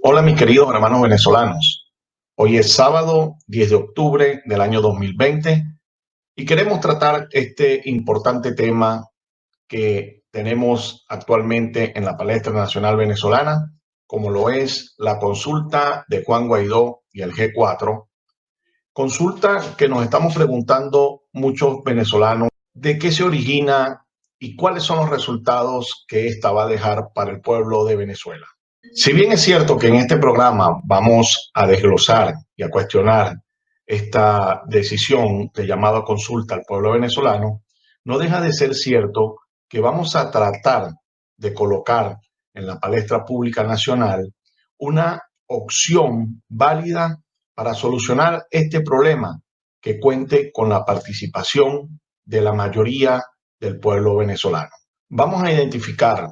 Hola mis queridos hermanos venezolanos. Hoy es sábado 10 de octubre del año 2020 y queremos tratar este importante tema que tenemos actualmente en la palestra nacional venezolana, como lo es la consulta de Juan Guaidó y el G4. Consulta que nos estamos preguntando muchos venezolanos de qué se origina y cuáles son los resultados que esta va a dejar para el pueblo de Venezuela. Si bien es cierto que en este programa vamos a desglosar y a cuestionar esta decisión de llamada consulta al pueblo venezolano, no deja de ser cierto que vamos a tratar de colocar en la palestra pública nacional una opción válida para solucionar este problema que cuente con la participación de la mayoría del pueblo venezolano. Vamos a identificar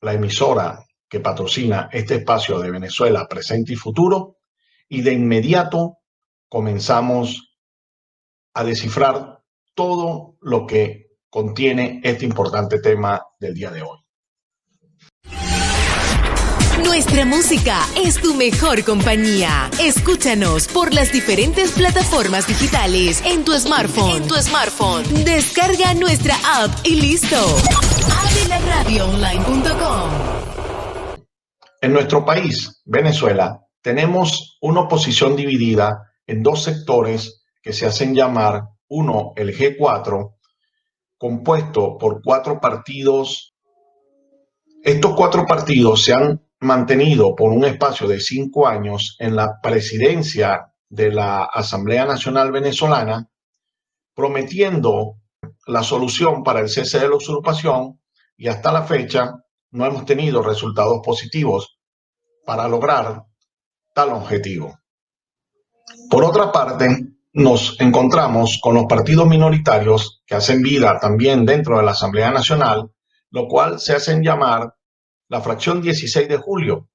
la emisora que patrocina este espacio de Venezuela Presente y Futuro, y de inmediato comenzamos a descifrar todo lo que contiene este importante tema del día de hoy. Nuestra música es tu mejor compañía. Escúchanos por las diferentes plataformas digitales en tu smartphone. Descarga nuestra app y listo. adelarradioonline.com. En nuestro país, Venezuela, tenemos una oposición dividida en dos sectores que se hacen llamar, uno, el G4, compuesto por 4 partidos. Estos 4 partidos se han mantenido por un espacio de 5 años en la presidencia de la Asamblea Nacional Venezolana, prometiendo la solución para el cese de la usurpación, y hasta la fecha no hemos tenido resultados positivos para lograr tal objetivo. Por otra parte, nos encontramos con los partidos minoritarios que hacen vida también dentro de la Asamblea Nacional, lo cual se hacen llamar la fracción 16 de julio,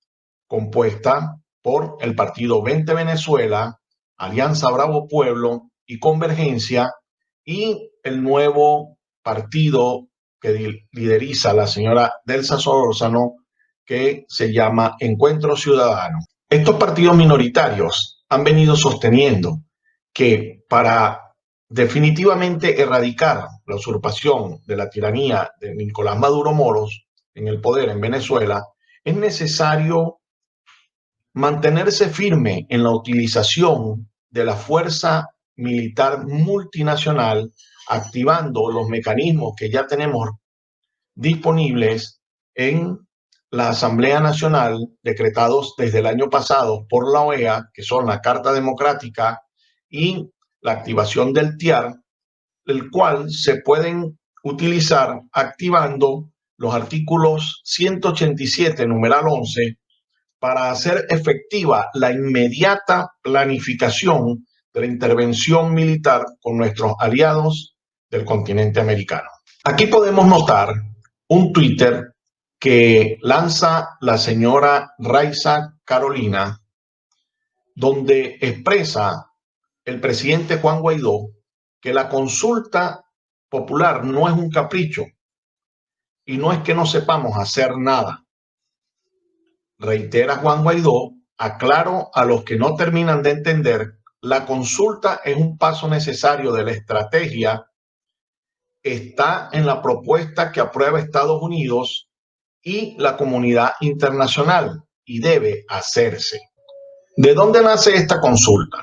compuesta por el partido 20 Venezuela, Alianza Bravo Pueblo y Convergencia, y el nuevo partido que lideriza la señora Delsa Solórzano, que se llama Encuentro Ciudadano. Estos partidos minoritarios han venido sosteniendo que para definitivamente erradicar la usurpación de la tiranía de Nicolás Maduro Moros en el poder en Venezuela, es necesario mantenerse firme en la utilización de la fuerza militar multinacional, activando los mecanismos que ya tenemos disponibles en la Asamblea Nacional, decretados desde el año pasado por la OEA, que son la Carta Democrática y la activación del TIAR, el cual se pueden utilizar activando los artículos 187, numeral 11, para hacer efectiva la inmediata planificación de la intervención militar con nuestros aliados del continente americano. Aquí podemos notar un Twitter que lanza la señora Raiza Carolina, donde expresa el presidente Juan Guaidó que la consulta popular no es un capricho y no es que no sepamos hacer nada. Reitera Juan Guaidó: aclaro a los que no terminan de entender, la consulta es un paso necesario de la estrategia, está en la propuesta que aprueba Estados Unidos y la comunidad internacional y debe hacerse. ¿De dónde nace esta consulta?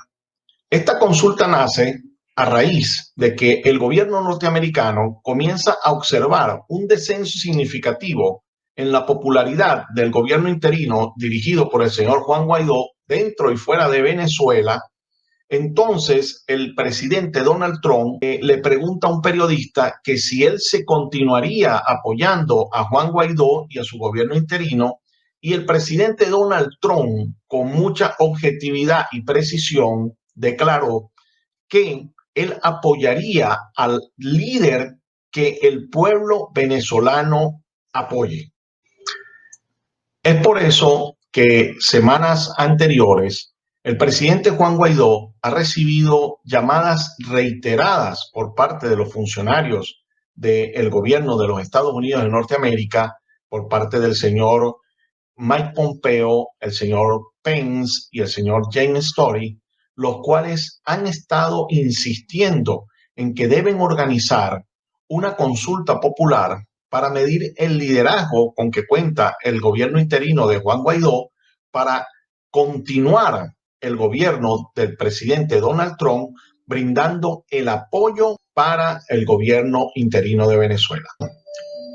Esta consulta nace a raíz de que el gobierno norteamericano comienza a observar un descenso significativo en la popularidad del gobierno interino dirigido por el señor Juan Guaidó dentro y fuera de Venezuela. Entonces el presidente Donald Trump le pregunta a un periodista que si él se continuaría apoyando a Juan Guaidó y a su gobierno interino, y el presidente Donald Trump, con mucha objetividad y precisión, declaró que él apoyaría al líder que el pueblo venezolano apoye. Es por eso que semanas anteriores el presidente Juan Guaidó ha recibido llamadas reiteradas por parte de los funcionarios del gobierno de los Estados Unidos de Norteamérica, por parte del señor Mike Pompeo, el señor Pence y el señor James Story, los cuales han estado insistiendo en que deben organizar una consulta popular para medir el liderazgo con que cuenta el gobierno interino de Juan Guaidó para continuar el gobierno del presidente Donald Trump, brindando el apoyo para el gobierno interino de Venezuela.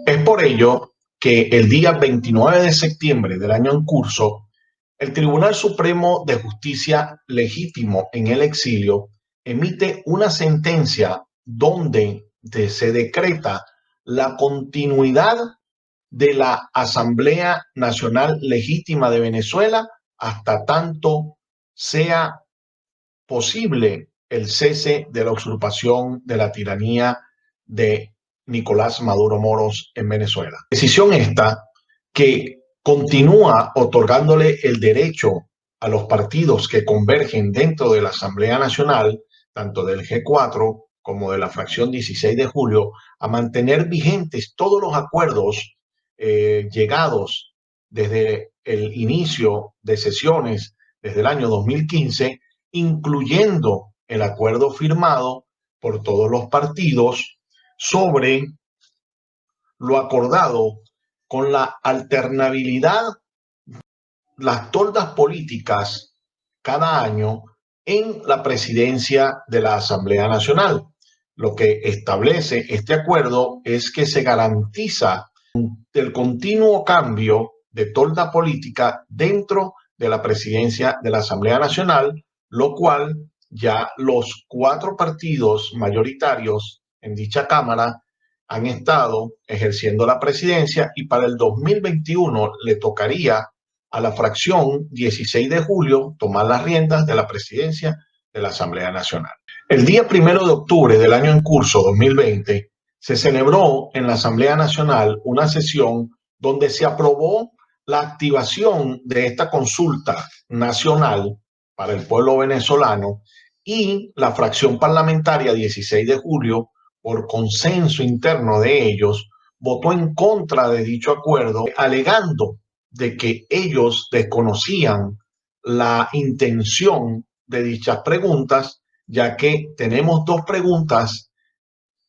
Es por ello que el día 29 de septiembre del año en curso, el Tribunal Supremo de Justicia legítimo en el exilio emite una sentencia donde se decreta la continuidad de la Asamblea Nacional Legítima de Venezuela hasta tanto sea posible el cese de la usurpación de la tiranía de Nicolás Maduro Moros en Venezuela. Decisión esta que continúa otorgándole el derecho a los partidos que convergen dentro de la Asamblea Nacional, tanto del G4 como de la fracción 16 de julio, a mantener vigentes todos los acuerdos llegados desde el inicio de sesiones desde el año 2015, incluyendo el acuerdo firmado por todos los partidos sobre lo acordado con la alternabilidad, las toldas políticas cada año en la presidencia de la Asamblea Nacional. Lo que establece este acuerdo es que se garantiza el continuo cambio de tolda política dentro de la presidencia de la Asamblea Nacional, lo cual ya los 4 partidos mayoritarios en dicha Cámara han estado ejerciendo la presidencia y para el 2021 le tocaría a la fracción 16 de julio tomar las riendas de la presidencia de la Asamblea Nacional. El día 1 de octubre del año en curso 2020 se celebró en la Asamblea Nacional una sesión donde se aprobó la activación de esta consulta nacional para el pueblo venezolano y la fracción parlamentaria 16 de julio, por consenso interno de ellos, votó en contra de dicho acuerdo, alegando de que ellos desconocían la intención de dichas preguntas, ya que tenemos 2 preguntas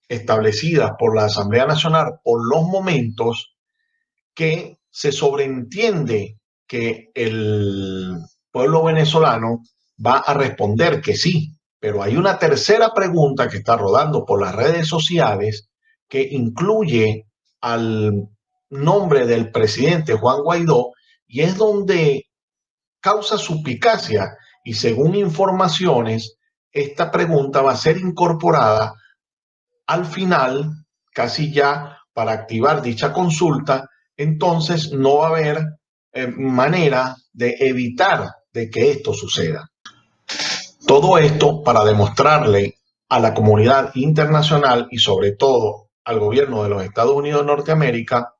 establecidas por la Asamblea Nacional por los momentos que se sobreentiende que el pueblo venezolano va a responder que sí, pero hay una tercera pregunta que está rodando por las redes sociales que incluye al nombre del presidente Juan Guaidó y es donde causa suspicacia y según informaciones esta pregunta va a ser incorporada al final, casi ya para activar dicha consulta. Entonces no va a haber manera de evitar de que esto suceda. Todo esto para demostrarle a la comunidad internacional y sobre todo al gobierno de los Estados Unidos de Norteamérica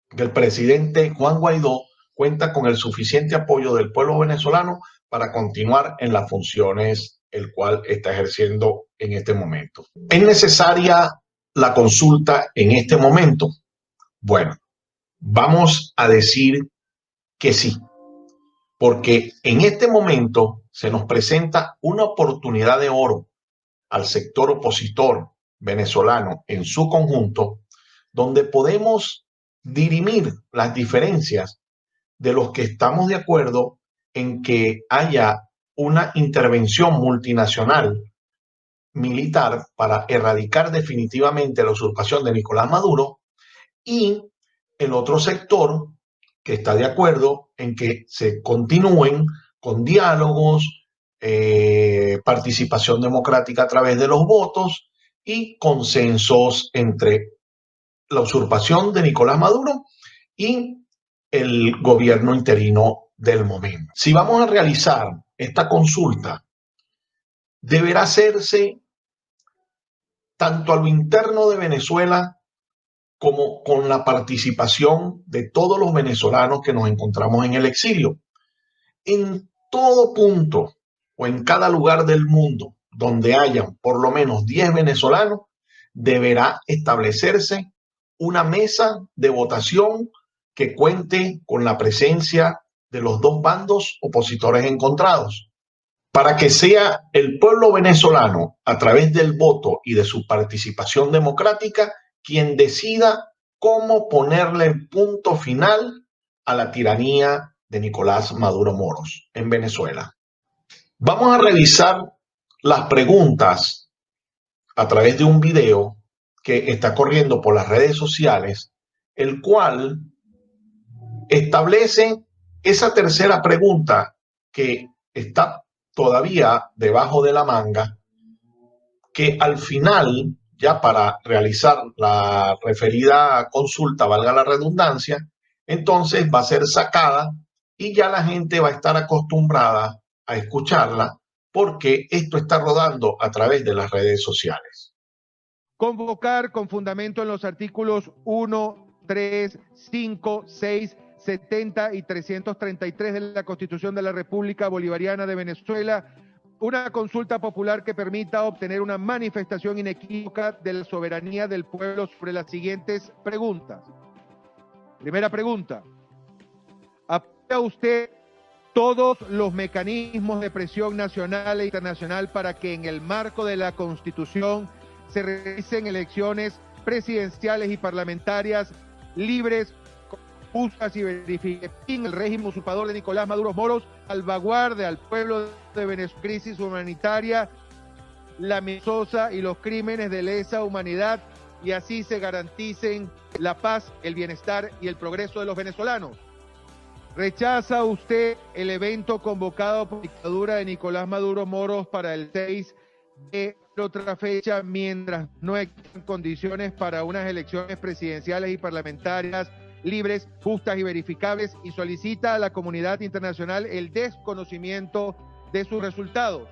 que el presidente Juan Guaidó cuenta con el suficiente apoyo del pueblo venezolano para continuar en las funciones el cual está ejerciendo en este momento. ¿Es necesaria la consulta en este momento? Bueno, vamos a decir que sí, porque en este momento se nos presenta una oportunidad de oro al sector opositor venezolano en su conjunto, donde podemos dirimir las diferencias de los que estamos de acuerdo en que haya una intervención multinacional militar para erradicar definitivamente la usurpación de Nicolás Maduro y el otro sector que está de acuerdo en que se continúen con diálogos, participación democrática a través de los votos y consensos entre la usurpación de Nicolás Maduro y el gobierno interino del momento. Si vamos a realizar esta consulta, deberá hacerse tanto a lo interno de Venezuela como con la participación de todos los venezolanos que nos encontramos en el exilio. En todo punto o en cada lugar del mundo donde hayan por lo menos 10 venezolanos, deberá establecerse una mesa de votación que cuente con la presencia de los dos bandos opositores encontrados, para que sea el pueblo venezolano, a través del voto y de su participación democrática, quien decida cómo ponerle punto final a la tiranía de Nicolás Maduro Moros en Venezuela. Vamos a revisar las preguntas a través de un video que está corriendo por las redes sociales, el cual establece esa tercera pregunta que está todavía debajo de la manga, que al final, ya para realizar la referida consulta, valga la redundancia, entonces va a ser sacada y ya la gente va a estar acostumbrada a escucharla porque esto está rodando a través de las redes sociales. Convocar con fundamento en los artículos 1, 3, 5, 6, 70 y 333 de la Constitución de la República Bolivariana de Venezuela, una consulta popular que permita obtener una manifestación inequívoca de la soberanía del pueblo sobre las siguientes preguntas. Primera pregunta: ¿apoya usted todos los mecanismos de presión nacional e internacional para que en el marco de la Constitución se realicen elecciones presidenciales y parlamentarias libres, justas y verificadas en el régimen usurpador de Nicolás Maduro Moros, salvaguarde al pueblo de Venezuela, crisis humanitaria, la amenaza y los crímenes de lesa humanidad, y así se garanticen la paz, el bienestar y el progreso de los venezolanos? ¿Rechaza usted el evento convocado por la dictadura de Nicolás Maduro Moros para el 6 de otra fecha, mientras no existan condiciones para unas elecciones presidenciales y parlamentarias libres, justas y verificables, y solicita a la comunidad internacional el desconocimiento de sus resultados?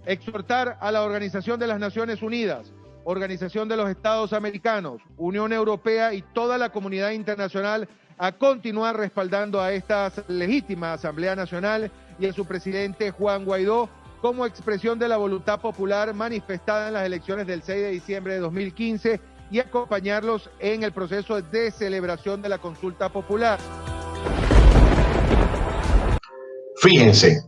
Exhortar a la Organización de las Naciones Unidas, Organización de los Estados Americanos, Unión Europea y toda la comunidad internacional a continuar respaldando a esta legítima Asamblea Nacional y a su presidente Juan Guaidó como expresión de la voluntad popular manifestada en las elecciones del 6 de diciembre de 2015 y acompañarlos en el proceso de celebración de la consulta popular. Fíjense,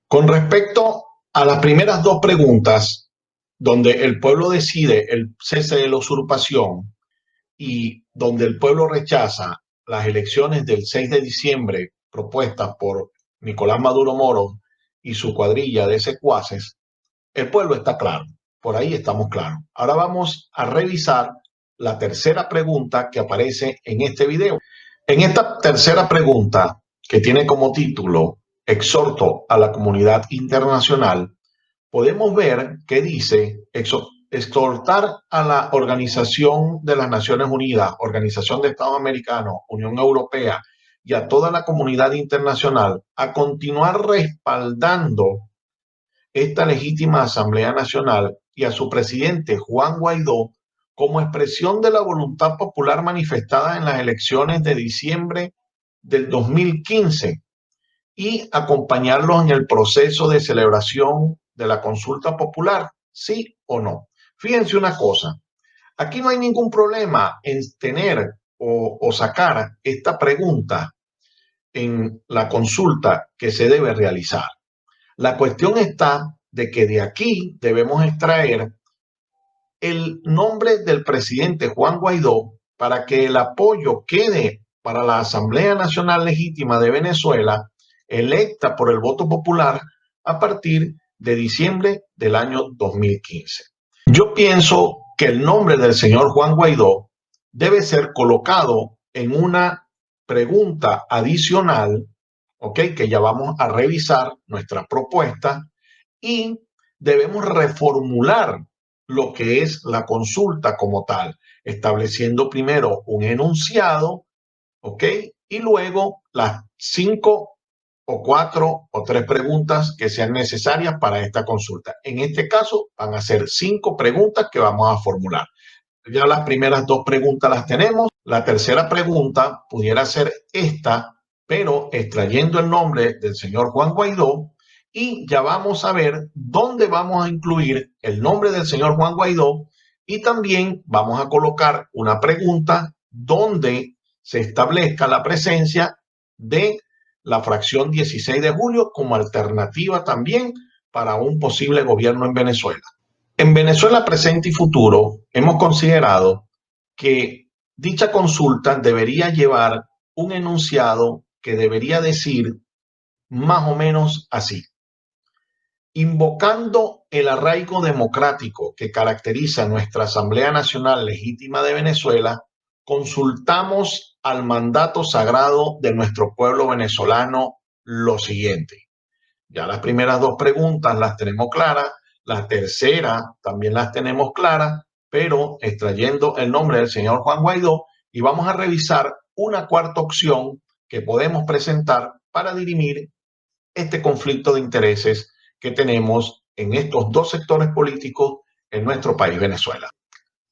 con respecto a las primeras dos preguntas, donde el pueblo decide el cese de la usurpación y donde el pueblo rechaza las elecciones del 6 de diciembre propuestas por Nicolás Maduro Moros y su cuadrilla de secuaces, el pueblo está claro, por ahí estamos claros. Ahora vamos a revisar la tercera pregunta que aparece en este video. En esta tercera pregunta, que tiene como título Exhorto a la comunidad internacional, podemos ver que dice exhortar a la Organización de las Naciones Unidas, Organización de Estados Americanos, Unión Europea y a toda la comunidad internacional a continuar respaldando esta legítima Asamblea Nacional y a su presidente Juan Guaidó como expresión de la voluntad popular manifestada en las elecciones de diciembre del 2015 y acompañarlos en el proceso de celebración de la consulta popular, sí o no. Fíjense una cosa, aquí no hay ningún problema en tener o sacar esta pregunta en la consulta que se debe realizar. La cuestión está de que de aquí debemos extraer el nombre del presidente Juan Guaidó para que el apoyo quede para la Asamblea Nacional Legítima de Venezuela, electa por el voto popular a partir de diciembre del año 2015. Yo pienso que el nombre del señor Juan Guaidó debe ser colocado en una pregunta adicional, ¿ok? Que ya vamos a revisar nuestra propuesta y debemos reformular lo que es la consulta como tal, estableciendo primero un enunciado, ¿ok? Y luego las 5 o 4 o 3 preguntas que sean necesarias para esta consulta. En este caso van a ser 5 preguntas que vamos a formular. Ya las primeras 2 preguntas las tenemos. La tercera pregunta pudiera ser esta, pero extrayendo el nombre del señor Juan Guaidó, y ya vamos a ver dónde vamos a incluir el nombre del señor Juan Guaidó y también vamos a colocar una pregunta donde se establezca la presencia de la fracción 16 de julio como alternativa también para un posible gobierno en Venezuela. En Venezuela presente y futuro hemos considerado que dicha consulta debería llevar un enunciado que debería decir más o menos así: invocando el arraigo democrático que caracteriza nuestra Asamblea Nacional Legítima de Venezuela, consultamos al mandato sagrado de nuestro pueblo venezolano lo siguiente. Ya las primeras dos preguntas las tenemos claras, la tercera también las tenemos claras, pero extrayendo el nombre del señor Juan Guaidó, y vamos a revisar una cuarta opción que podemos presentar para dirimir este conflicto de intereses que tenemos en estos dos sectores políticos en nuestro país, Venezuela.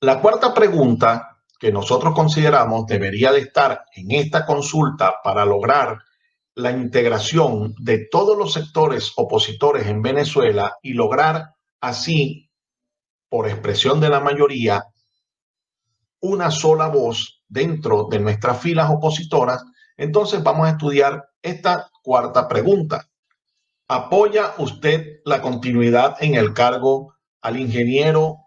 La cuarta pregunta que nosotros consideramos debería de estar en esta consulta para lograr la integración de todos los sectores opositores en Venezuela y lograr así, por expresión de la mayoría, una sola voz dentro de nuestras filas opositoras. Entonces vamos a estudiar esta cuarta pregunta. ¿Apoya usted la continuidad en el cargo al ingeniero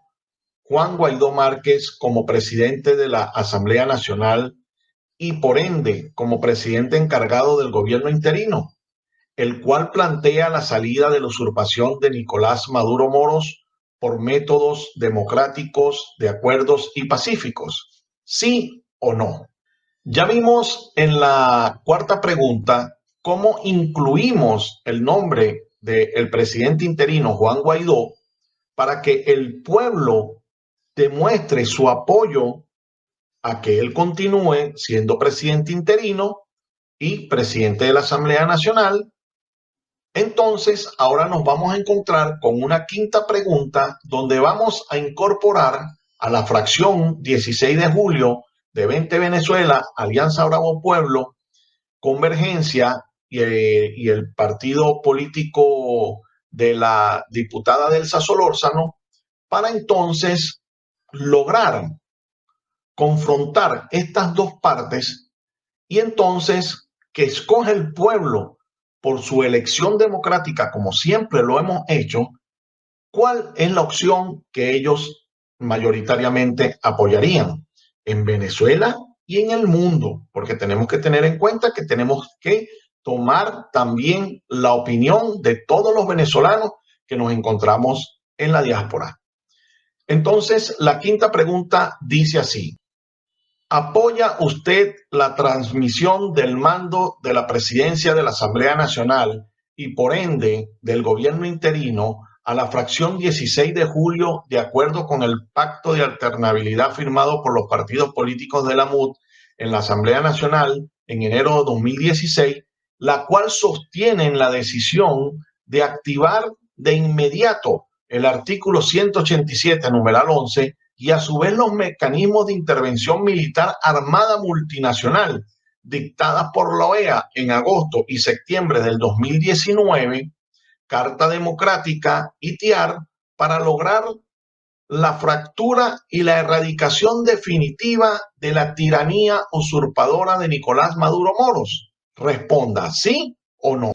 Juan Guaidó Márquez como presidente de la Asamblea Nacional y por ende como presidente encargado del gobierno interino, el cual plantea la salida de la usurpación de Nicolás Maduro Moros por métodos democráticos, de acuerdos y pacíficos? ¿Sí o no? Ya vimos en la cuarta pregunta cómo incluimos el nombre del presidente interino Juan Guaidó para que el pueblo demuestre su apoyo a que él continúe siendo presidente interino y presidente de la Asamblea Nacional. Entonces, ahora nos vamos a encontrar con una quinta pregunta donde vamos a incorporar a la fracción 16 de julio de 20 Venezuela, Alianza Bravo Pueblo, Convergencia y el partido político de la diputada Delsa Solórzano, para entonces lograr confrontar estas dos partes y entonces que escoge el pueblo por su elección democrática, como siempre lo hemos hecho, cuál es la opción que ellos mayoritariamente apoyarían en Venezuela y en el mundo, porque tenemos que tener en cuenta que tenemos que tomar también la opinión de todos los venezolanos que nos encontramos en la diáspora. Entonces, la quinta pregunta dice así: ¿apoya usted la transmisión del mando de la presidencia de la Asamblea Nacional y por ende del gobierno interino a la fracción 16 de julio de acuerdo con el pacto de alternabilidad firmado por los partidos políticos de la MUD en la Asamblea Nacional en enero de 2016, la cual sostiene la decisión de activar de inmediato el artículo 187, numeral 11, y a su vez los mecanismos de intervención militar armada multinacional dictadas por la OEA en agosto y septiembre del 2019, Carta Democrática y TIAR, para lograr la fractura y la erradicación definitiva de la tiranía usurpadora de Nicolás Maduro Moros? Responda sí o no.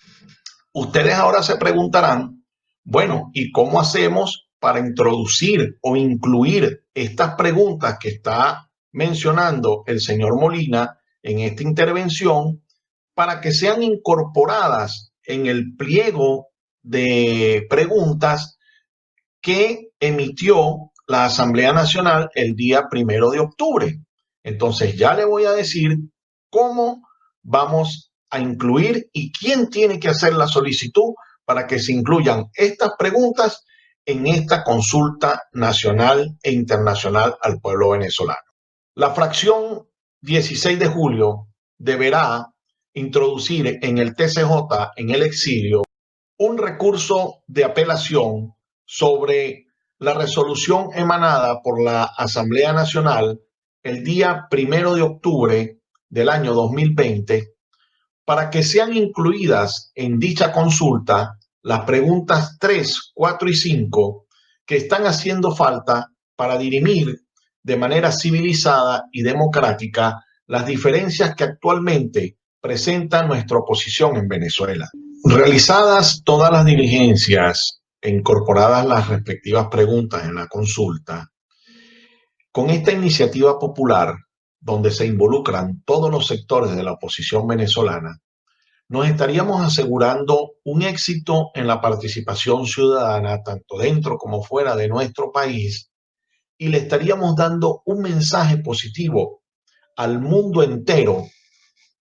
Ustedes ahora se preguntarán, bueno, ¿y cómo hacemos para introducir o incluir estas preguntas que está mencionando el señor Molina en esta intervención para que sean incorporadas en el pliego de preguntas que emitió la Asamblea Nacional el día 1 de octubre? Entonces ya le voy a decir cómo vamos a incluir y quién tiene que hacer la solicitud para que se incluyan estas preguntas en esta consulta nacional e internacional al pueblo venezolano. La fracción 16 de julio deberá introducir en el TCJ, en el exilio, un recurso de apelación sobre la resolución emanada por la Asamblea Nacional el día 1 de octubre del año 2020 para que sean incluidas en dicha consulta las preguntas 3, 4 y 5 que están haciendo falta para dirimir de manera civilizada y democrática las diferencias que actualmente presenta nuestra oposición en Venezuela. Realizadas todas las diligencias e incorporadas las respectivas preguntas en la consulta, con esta iniciativa popular, donde se involucran todos los sectores de la oposición venezolana, nos estaríamos asegurando un éxito en la participación ciudadana, tanto dentro como fuera de nuestro país, y le estaríamos dando un mensaje positivo al mundo entero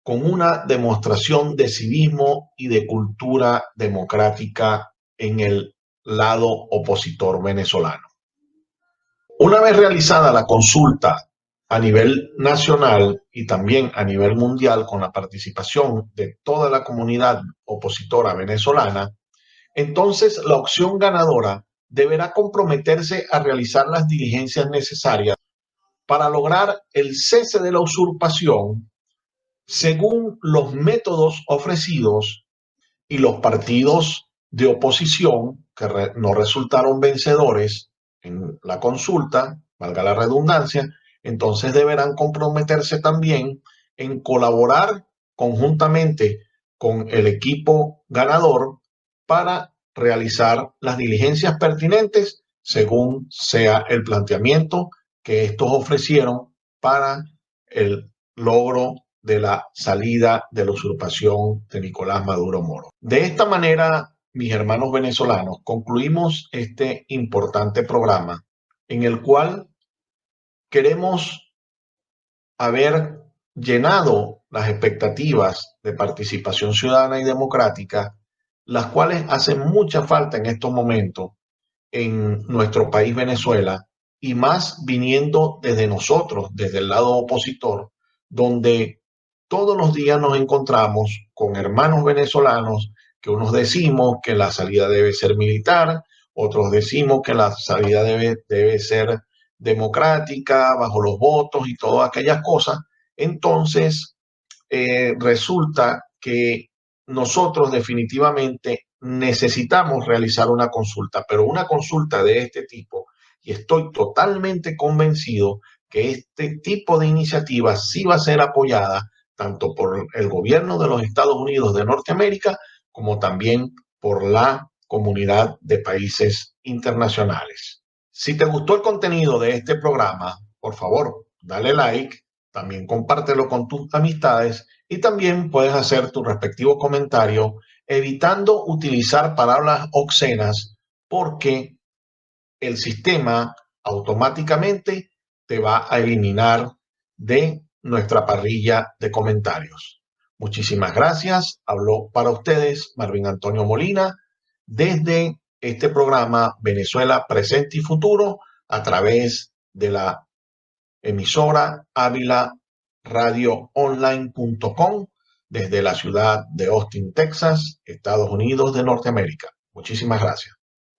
con una demostración de civismo y de cultura democrática en el lado opositor venezolano. Una vez realizada la consulta a nivel nacional y también a nivel mundial con la participación de toda la comunidad opositora venezolana, entonces la opción ganadora deberá comprometerse a realizar las diligencias necesarias para lograr el cese de la usurpación según los métodos ofrecidos, y los partidos de oposición que no resultaron vencedores en la consulta, valga la redundancia, entonces deberán comprometerse también en colaborar conjuntamente con el equipo ganador para realizar las diligencias pertinentes según sea el planteamiento que estos ofrecieron para el logro de la salida de la usurpación de Nicolás Maduro Moro. De esta manera, mis hermanos venezolanos, concluimos este importante programa en el cual queremos haber llenado las expectativas de participación ciudadana y democrática, las cuales hacen mucha falta en estos momentos en nuestro país Venezuela, y más viniendo desde nosotros, desde el lado opositor, donde todos los días nos encontramos con hermanos venezolanos que unos decimos que la salida debe ser militar, otros decimos que la salida debe ser democrática, bajo los votos y todas aquellas cosas. Entonces, resulta que nosotros definitivamente necesitamos realizar una consulta, pero una consulta de este tipo, y estoy totalmente convencido que este tipo de iniciativa sí va a ser apoyada tanto por el gobierno de los Estados Unidos de Norteamérica como también por la comunidad de países internacionales. Si te gustó el contenido de este programa, por favor, dale like, también compártelo con tus amistades y también puedes hacer tu respectivo comentario evitando utilizar palabras obscenas, porque el sistema automáticamente te va a eliminar de nuestra parrilla de comentarios. Muchísimas gracias. Habló para ustedes Marvin Antonio Molina desde este programa Venezuela Presente y Futuro a través de la emisora Ávila radioonline.com desde la ciudad de Austin, Texas, Estados Unidos de Norteamérica. Muchísimas gracias.